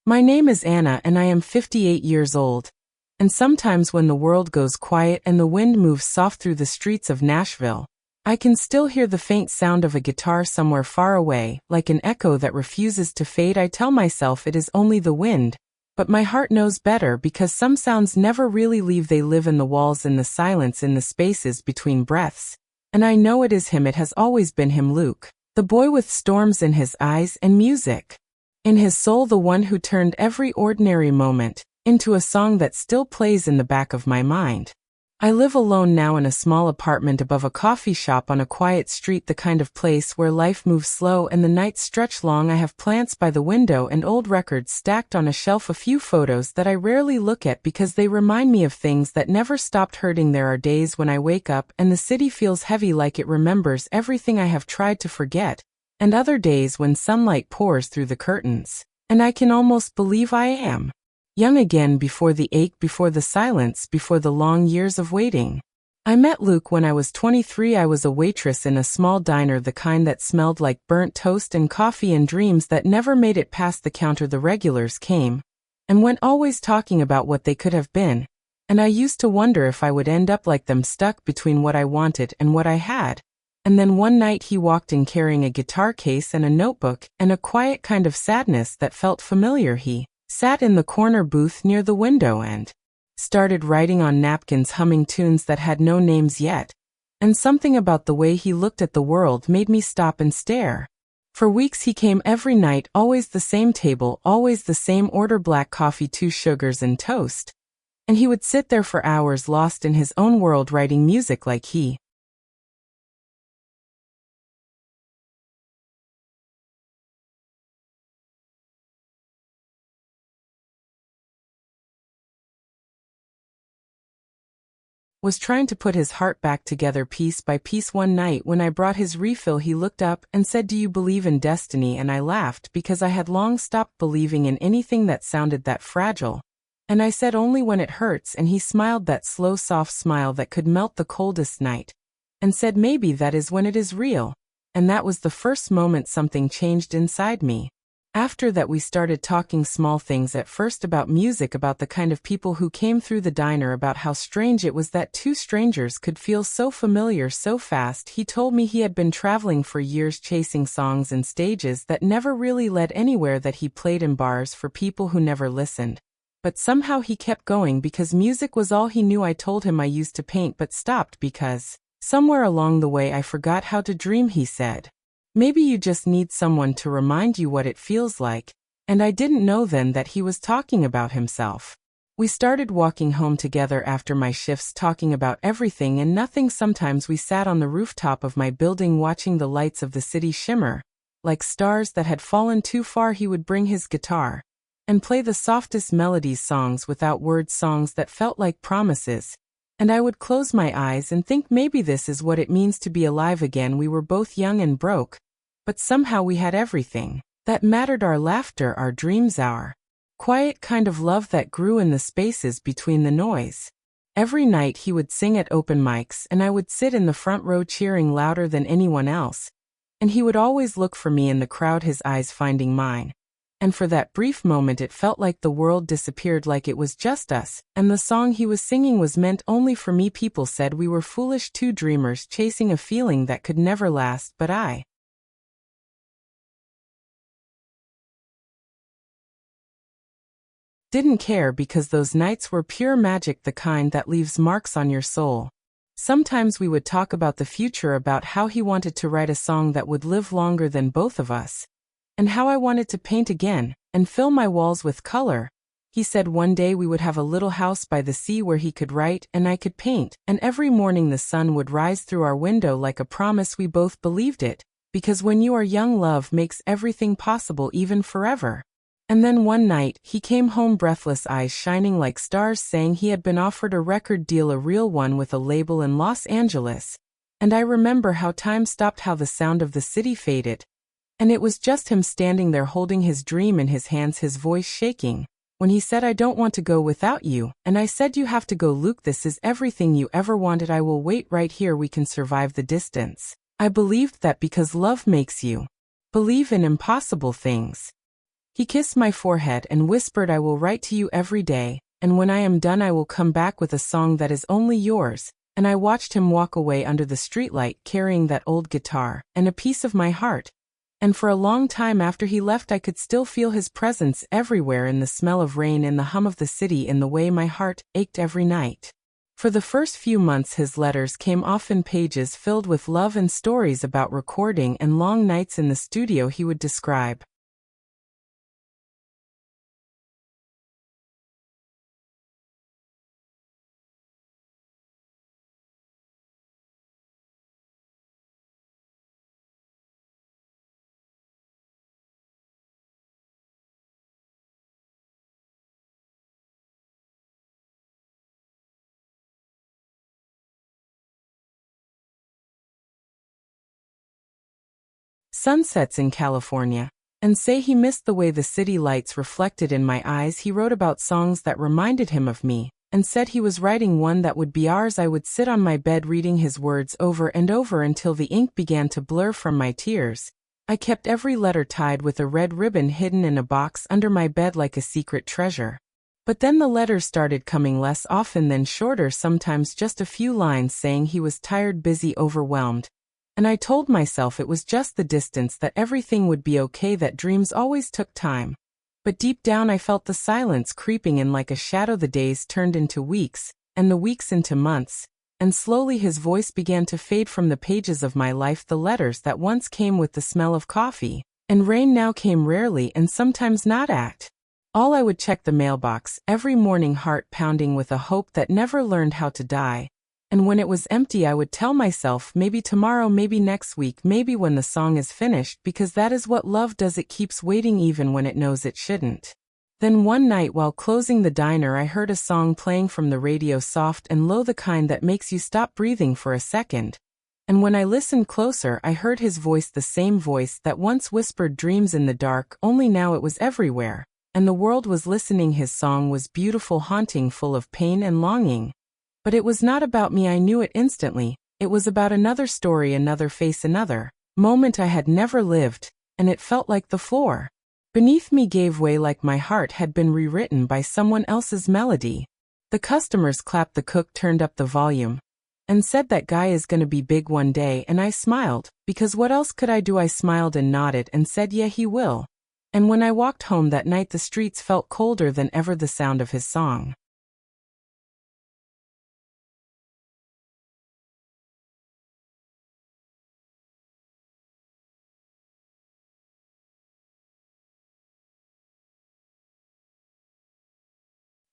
My name is Anna and I am 58 years old. And sometimes when the world goes quiet and the wind moves soft through the streets of Nashville, I can still hear the faint sound of a guitar somewhere far away, like an echo that refuses to fade. I tell myself it is only the wind, but my heart knows better because some sounds never really leave. They live in the walls, in the silence, in the spaces between breaths. And I know it is him. It has always been him, Luke. The boy with storms in his eyes and music in his soul, the one who turned every ordinary moment into a song that still plays in the back of my mind. I live alone now in a small apartment above a coffee shop on a quiet street, the kind of place where life moves slow and the nights stretch long. I have plants by the window and old records stacked on a shelf, a few photos that I rarely look at because they remind me of things that never stopped hurting. There are days when I wake up and the city feels heavy, like it remembers everything I have tried to forget, and other days when sunlight pours through the curtains, and I can almost believe I am young again, before the ache, before the silence, before the long years of waiting. I met Luke when I was 23. I was a waitress in a small diner, the kind that smelled like burnt toast and coffee and dreams that never made it past the counter. The regulars came and went, always talking about what they could have been, and I used to wonder if I would end up like them, stuck between what I wanted and what I had. And then one night he walked in carrying a guitar case and a notebook and a quiet kind of sadness that felt familiar. He sat in the corner booth near the window and started writing on napkins, humming tunes that had no names yet. And something about the way he looked at the world made me stop and stare. For weeks he came every night, always the same table, always the same order: black coffee, 2 sugars and toast. And he would sit there for hours, lost in his own world, writing music like he was trying to put his heart back together piece by piece. One night when I brought his refill, he looked up and said, "Do you believe in destiny?" And I laughed because I had long stopped believing in anything that sounded that fragile. And I said, "Only when it hurts." And he smiled, that slow, soft smile that could melt the coldest night, and said, "Maybe that is when it is real." And that was the first moment something changed inside me. After that we started talking small things, at first about music, about the kind of people who came through the diner, about how strange it was that two strangers could feel so familiar so fast. He told me he had been traveling for years, chasing songs and stages that never really led anywhere, that he played in bars for people who never listened. But somehow he kept going because music was all he knew. I told him I used to paint but stopped because somewhere along the way I forgot how to dream. He said, "Maybe you just need someone to remind you what it feels like." And I didn't know then that he was talking about himself. We started walking home together after my shifts, talking about everything and nothing. Sometimes we sat on the rooftop of my building watching the lights of the city shimmer like stars that had fallen too far. He would bring his guitar and play the softest melodies, songs without words, songs that felt like promises. And I would close my eyes and think, maybe this is what it means to be alive again. We were both young and broke, but somehow we had everything that mattered: our laughter, our dreams, our quiet kind of love that grew in the spaces between the noise. Every night he would sing at open mics and I would sit in the front row cheering louder than anyone else. And he would always look for me in the crowd, his eyes finding mine. And for that brief moment it felt like the world disappeared, like it was just us, and the song he was singing was meant only for me. People said we were foolish, two dreamers chasing a feeling that could never last, but I didn't care, because those nights were pure magic, the kind that leaves marks on your soul. Sometimes we would talk about the future, about how he wanted to write a song that would live longer than both of us, and how I wanted to paint again and fill my walls with color. He said one day we would have a little house by the sea where he could write and I could paint, and every morning the sun would rise through our window like a promise. We both believed it, because when you are young, love makes everything possible, even forever. And then one night he came home breathless, eyes shining like stars, saying he had been offered a record deal, a real one, with a label in Los Angeles. And I remember how time stopped, how the sound of the city faded, and it was just him standing there holding his dream in his hands, his voice shaking, when he said, "I don't want to go without you." And I said, "You have to go, Luke. This is everything you ever wanted. I will wait right here. We can survive the distance." I believed that because love makes you believe in impossible things. He kissed my forehead and whispered, "I will write to you every day, and when I am done I will come back with a song that is only yours." And I watched him walk away under the streetlight carrying that old guitar and a piece of my heart. And for a long time after he left I could still feel his presence everywhere, in the smell of rain, in the hum of the city, in the way my heart ached every night. For the first few months his letters came often, pages filled with love and stories about recording and long nights in the studio he would describe. Sunsets in California, and say he missed the way the city lights reflected in my eyes. He wrote about songs that reminded him of me, and said he was writing one that would be ours. I would sit on my bed reading his words over and over until the ink began to blur from my tears. I kept every letter tied with a red ribbon hidden in a box under my bed like a secret treasure. But then the letters started coming, less often than shorter, sometimes just a few lines saying he was tired, busy, overwhelmed. And I told myself it was just the distance, that everything would be okay, that dreams always took time. But deep down I felt the silence creeping in like a shadow. The days turned into weeks, and the weeks into months, and slowly his voice began to fade from the pages of my life. The letters that once came with the smell of coffee and rain now came rarely, and sometimes not at all. I would check the mailbox every morning, heart pounding with a hope that never learned how to die. And when it was empty I would tell myself, maybe tomorrow, maybe next week, maybe when the song is finished, because that is what love does, it keeps waiting even when it knows it shouldn't. Then one night while closing the diner I heard a song playing from the radio, soft and low, the kind that makes you stop breathing for a second. And when I listened closer I heard his voice, the same voice that once whispered dreams in the dark, only now it was everywhere, and the world was listening. His song was beautiful, haunting, full of pain and longing. But it was not about me, I knew it instantly. It was about another story, another face, another moment I had never lived, and it felt like the floor beneath me gave way, like my heart had been rewritten by someone else's melody. The customers clapped, the cook turned up the volume, and said, "That guy is gonna be big one day," and I smiled, because what else could I do? I smiled and nodded and said, "Yeah, he will." And when I walked home that night the streets felt colder than ever, the sound of his song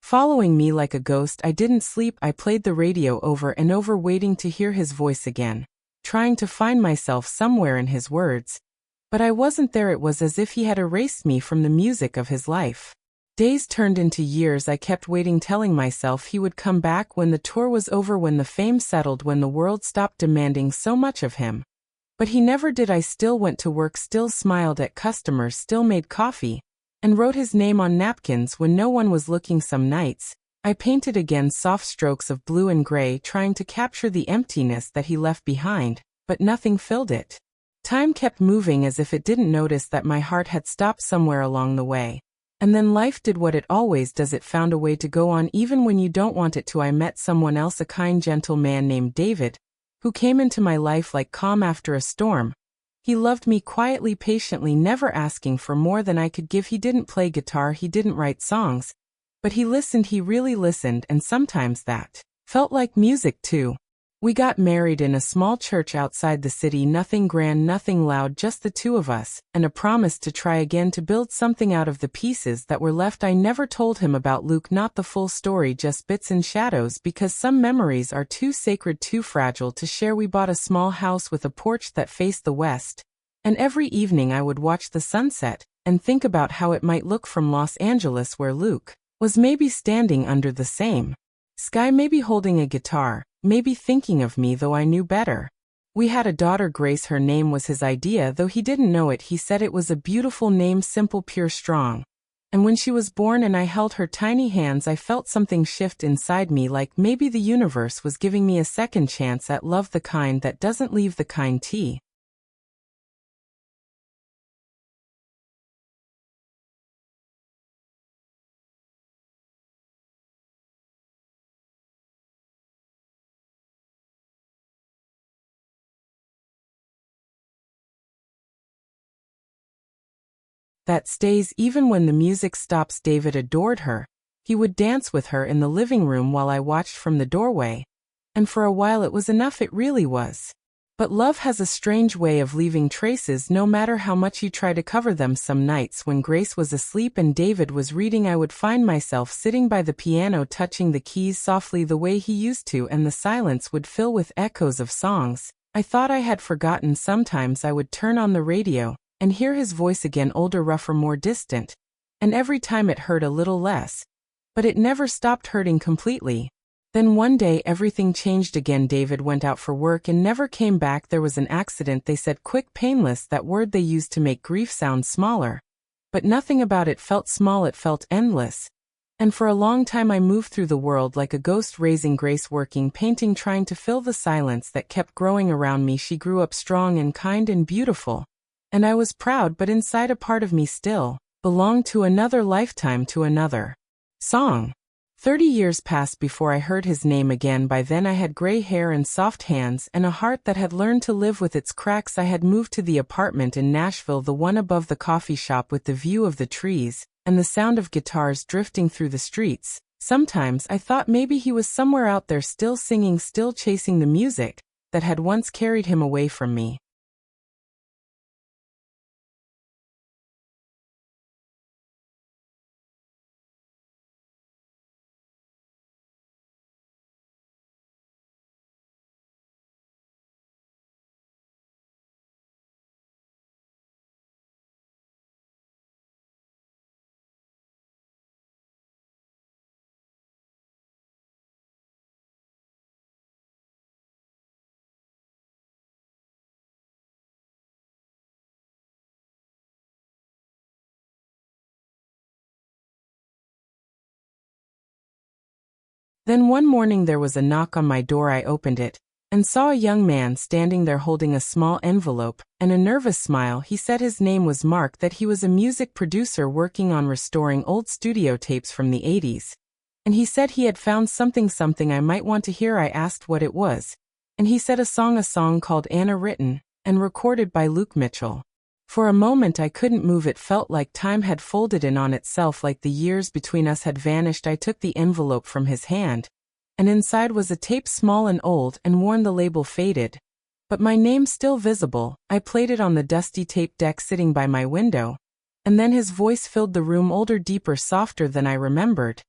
following me like a ghost. I didn't sleep. I played the radio over and over, waiting to hear his voice again, trying to find myself somewhere in his words. But I wasn't there. It was as if he had erased me from the music of his life. Days turned into years. I kept waiting, telling myself he would come back when the tour was over, when the fame settled, when the world stopped demanding so much of him. But he never did. I still went to work, still smiled at customers, still made coffee, and wrote his name on napkins when no one was looking. Some nights I painted again, soft strokes of blue and gray, trying to capture the emptiness that he left behind, but nothing filled it. Time kept moving as if it didn't notice that my heart had stopped somewhere along the way. And then life did what it always does, it found a way to go on even when you don't want it to. I met someone else, a kind, gentle man named David, who came into my life like calm after a storm. He loved me quietly, patiently, never asking for more than I could give. He didn't play guitar, he didn't write songs, but he listened, he really listened, and sometimes that felt like music too. We got married in a small church outside the city, nothing grand, nothing loud, just the two of us, and a promise to try again, to build something out of the pieces that were left. I never told him about Luke, not the full story, just bits and shadows, because some memories are too sacred, too fragile to share. We bought a small house with a porch that faced the west, and every evening I would watch the sunset and think about how it might look from Los Angeles, where Luke was maybe standing under the same sky, maybe holding a guitar, maybe thinking of me, though I knew better. We had a daughter, Grace. Her name was his idea, though he didn't know it. He said it was a beautiful name, simple, pure, strong. And when she was born and I held her tiny hands, I felt something shift inside me, like maybe the universe was giving me a second chance at love, the kind that doesn't leave, the kind that stays even when the music stops. David adored her. He would dance with her in the living room while I watched from the doorway. And for a while it was enough, it really was. But love has a strange way of leaving traces no matter how much you try to cover them. Some nights when Grace was asleep and David was reading, I would find myself sitting by the piano touching the keys softly the way he used to, and the silence would fill with echoes of songs I thought I had forgotten. Sometimes I would turn on the radio and hear his voice again, older, rougher, more distant. And every time it hurt a little less. But it never stopped hurting completely. Then one day everything changed again. David went out for work and never came back. There was an accident, they said. Quick, painless, that word they used to make grief sound smaller. But nothing about it felt small, it felt endless. And for a long time I moved through the world like a ghost, raising Grace, working, painting, trying to fill the silence that kept growing around me. She grew up strong and kind and beautiful. And I was proud, but inside a part of me still belonged to another lifetime, to another song. 30 years passed before I heard his name again. By then I had gray hair and soft hands and a heart that had learned to live with its cracks. I had moved to the apartment in Nashville, the one above the coffee shop with the view of the trees and the sound of guitars drifting through the streets. Sometimes I thought maybe he was somewhere out there, still singing, still chasing the music that had once carried him away from me. Then one morning there was a knock on my door. I opened it and saw a young man standing there holding a small envelope and a nervous smile. He said his name was Mark, that he was a music producer working on restoring old studio tapes from the 80s. And he said he had found something I might want to hear. I asked what it was. And he said a song called Anna, written and recorded by Luke Mitchell. For a moment I couldn't move. It felt like time had folded in on itself, like the years between us had vanished. I took the envelope from his hand, and inside was a tape, small and old and worn, the label faded, but my name still visible. I played it on the dusty tape deck sitting by my window, and then his voice filled the room, older, deeper, softer than I remembered.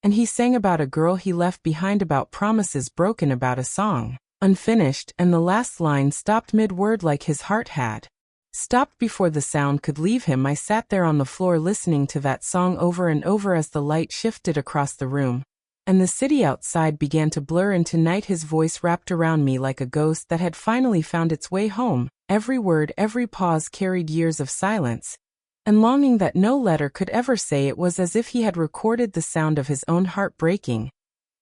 And he sang about a girl he left behind, about promises broken, about a song unfinished, and the last line stopped mid-word, like his heart had stopped before the sound could leave him. I sat there on the floor listening to that song over and over as the light shifted across the room, and the city outside began to blur into night. His voice wrapped around me like a ghost that had finally found its way home. Every word, every pause carried years of silence and longing that no letter could ever say. It was as if he had recorded the sound of his own heart breaking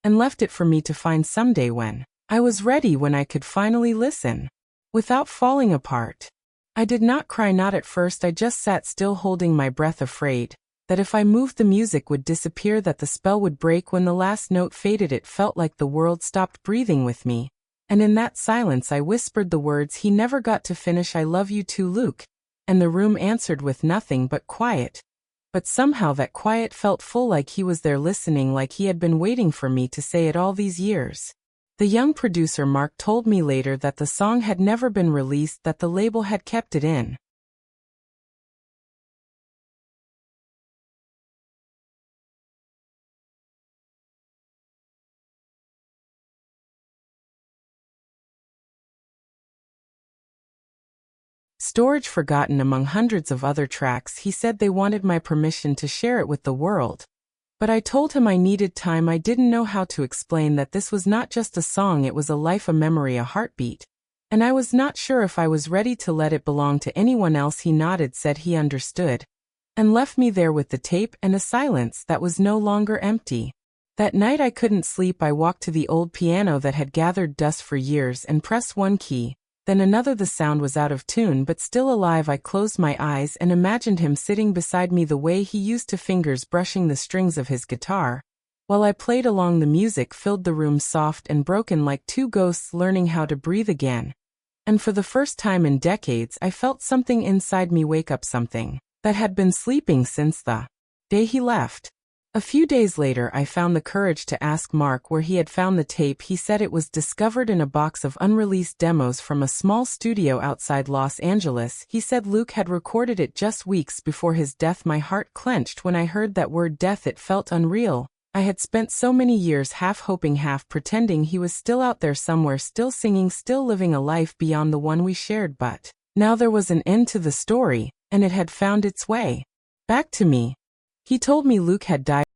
and left it for me to find someday when I was ready, when I could finally listen without falling apart. I did not cry, not at first. I just sat still, holding my breath, afraid that if I moved the music would disappear, that the spell would break. When the last note faded, it felt like the world stopped breathing with me. And in that silence I whispered the words he never got to finish, "I love you too, Luke." And the room answered with nothing but quiet. But somehow that quiet felt full, like he was there listening, like he had been waiting for me to say it all these years. The young producer Mark told me later that the song had never been released, that the label had kept it in storage, forgotten among hundreds of other tracks. He said they wanted my permission to share it with the world. But I told him I needed time. I didn't know how to explain that this was not just a song, it was a life, a memory, a heartbeat. And I was not sure if I was ready to let it belong to anyone else. He nodded, said he understood, and left me there with the tape and a silence that was no longer empty. That night I couldn't sleep. I walked to the old piano that had gathered dust for years and pressed one key, then another. The sound was out of tune but still alive. I closed my eyes and imagined him sitting beside me, the way he used to, fingers brushing the strings of his guitar, while I played along. The music filled the room, soft and broken, like two ghosts learning how to breathe again. And for the first time in decades I felt something inside me wake up, something that had been sleeping since the day he left. A few days later, I found the courage to ask Mark where he had found the tape. He said it was discovered in a box of unreleased demos from a small studio outside Los Angeles. He said Luke had recorded it just weeks before his death. My heart clenched when I heard that word death. It felt unreal. I had spent so many years half hoping, half pretending he was still out there somewhere, still singing, still living a life beyond the one we shared. But now there was an end to the story, and it had found its way back to me. He told me Luke had died